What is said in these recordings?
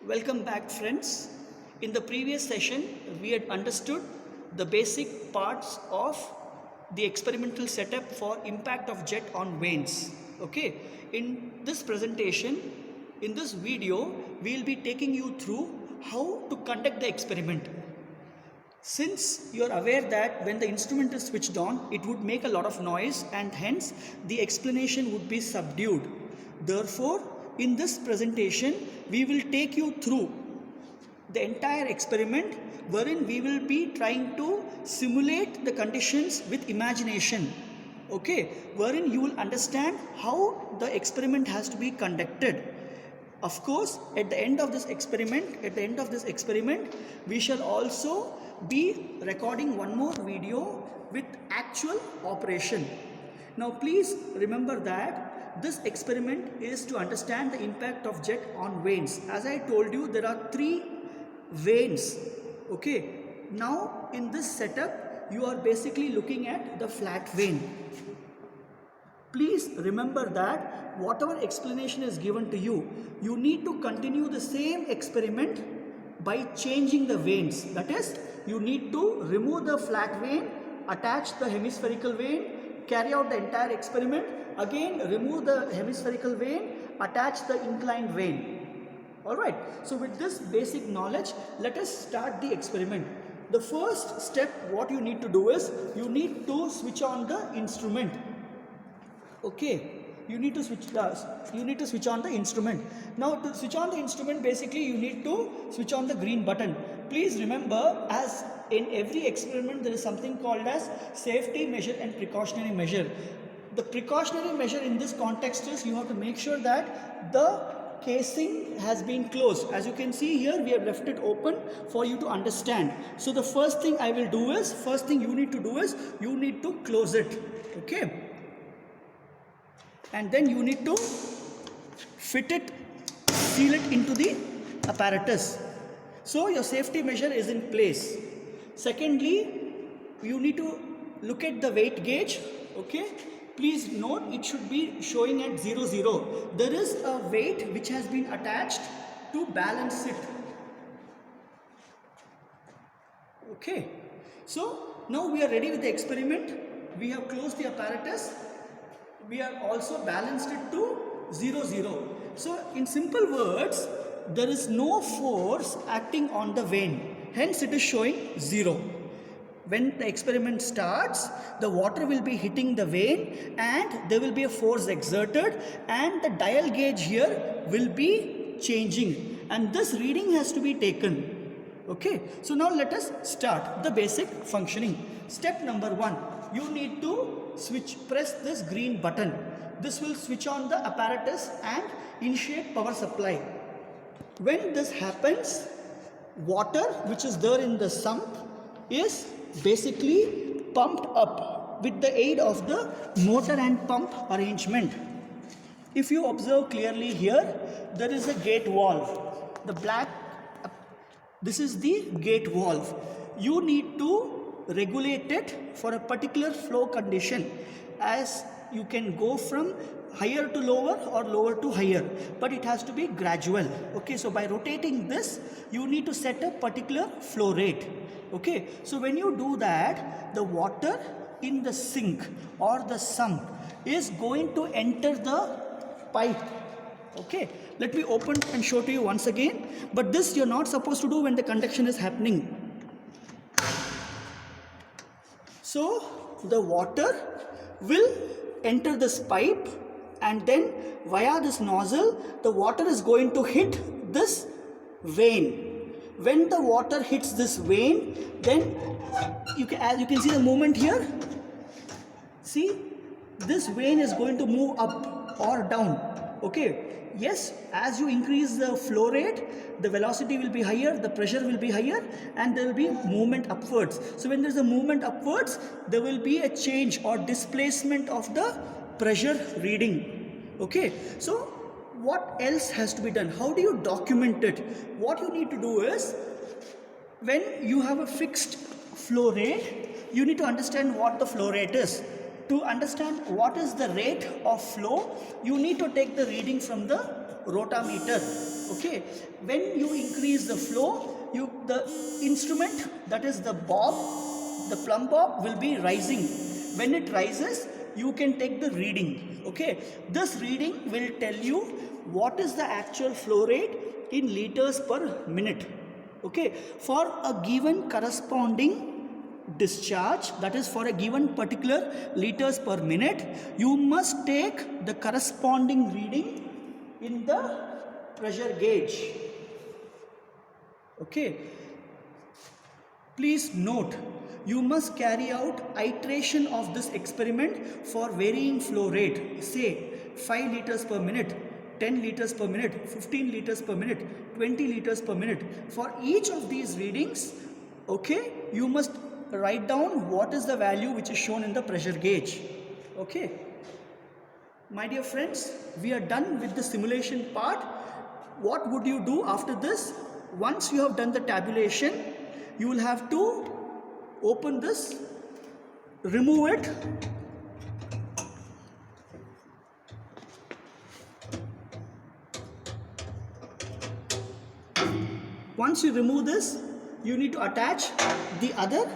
Welcome back, friends. In the previous session, we had understood the basic parts of the experimental setup for impact of jet on vanes. Okay, in this presentation, in this video, we will be taking you through how to conduct the experiment. Since you are aware that when the instrument is switched on, it would make a lot of noise and hence the explanation would be subdued. Therefore, in this presentation, we will take you through the entire experiment wherein we will be trying to simulate the conditions with imagination. Okay, wherein you will understand how the experiment has to be conducted. Of course, at the end of this experiment, we shall also be recording one more video with actual operation. Now please remember that this experiment is to understand the impact of jet on vanes. As I told you, there are 3 vanes. Okay, now in this setup you are basically looking at the flat vane. Please remember that whatever explanation is given to you, you need to continue the same experiment by changing the vanes. That is, you need to remove the flat vane, attach the hemispherical vane, carry out the entire experiment, again remove the hemispherical vane, attach the inclined vane. Alright, so with this basic knowledge, let us start the experiment. The first step what you need to do is, you need to switch on the instrument. Okay, you need to switch on the instrument. Now to switch on the instrument, basically you need to switch on the green button. Please remember, as in every experiment there is something called as safety measure and precautionary measure. The precautionary measure in this context is you have to make sure that the casing has been closed. As you can see here, we have left it open for you to understand. So the first thing you need to do is you need to close it. Okay, and then you need to seal it into the apparatus. So your safety measure is in place. Secondly, you need to look at the weight gauge. Okay, please note it should be showing at 0, 0. There is a weight which has been attached to balance it. Okay, so now we are ready with the experiment. We have closed the apparatus. We have also balanced it to 0, 0. So in simple words, there is no force acting on the vane, hence it is showing 0. When the experiment starts, the water will be hitting the vane and there will be a force exerted and the dial gauge here will be changing and this reading has to be taken. Okay, so now let us start the basic functioning. Step number 1, you need to press this green button. This will switch on the apparatus and initiate power supply. When this happens, water which is there in the sump is basically pumped up with the aid of the motor and pump arrangement. If you observe clearly here, there is a gate valve. This is the gate valve. You need to regulate it for a particular flow condition, as you can go from higher to lower or lower to higher, but it has to be gradual. Okay, so by rotating this, you need to set a particular flow rate. Okay, so when you do that, the water in the sink or the sump is going to enter the pipe. Okay, let me open and show to you once again, but this you're not supposed to do when the conduction is happening. So the water will enter this pipe and then via this nozzle, the water is going to hit this vane. When the water hits this vane, then as you can see the movement here. See, this vane is going to move up or down. Okay, yes, as you increase the flow rate, the velocity will be higher, the pressure will be higher and there will be movement upwards. So when there is a movement upwards, there will be a change or displacement of the pressure reading. Okay, so what else has to be done? How do you document it? What you need to do is, when you have a fixed flow rate, you need to understand what the flow rate is. To understand what is the rate of flow, you need to take the reading from the rotameter. Okay, when you increase the flow, the instrument, that is the bob, the plumb bob will be rising. When it rises, you can take the reading. Okay, this reading will tell you what is the actual flow rate in liters per minute. Okay, for a given corresponding discharge, that is for a given particular liters per minute, you must take the corresponding reading in the pressure gauge. Okay, please note, you must carry out iteration of this experiment for varying flow rate, say 5 liters per minute, 10 liters per minute, 15 liters per minute, 20 liters per minute. For each of these readings, okay, you must write down what is the value which is shown in the pressure gauge. Okay, my dear friends, we are done with the simulation part. What would you do after this? Once you have done the tabulation, you will have to open this, remove it, once you remove this, you need to attach the other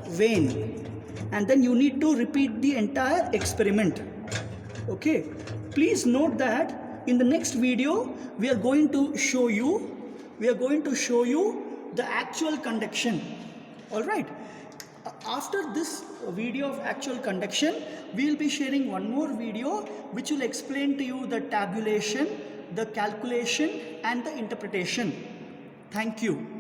vane, and then you need to repeat the entire experiment. Okay, please note that in the next video we are going to show you the actual conduction. All right, after this video of actual conduction, we will be sharing one more video which will explain to you the tabulation, the calculation and the interpretation. Thank you.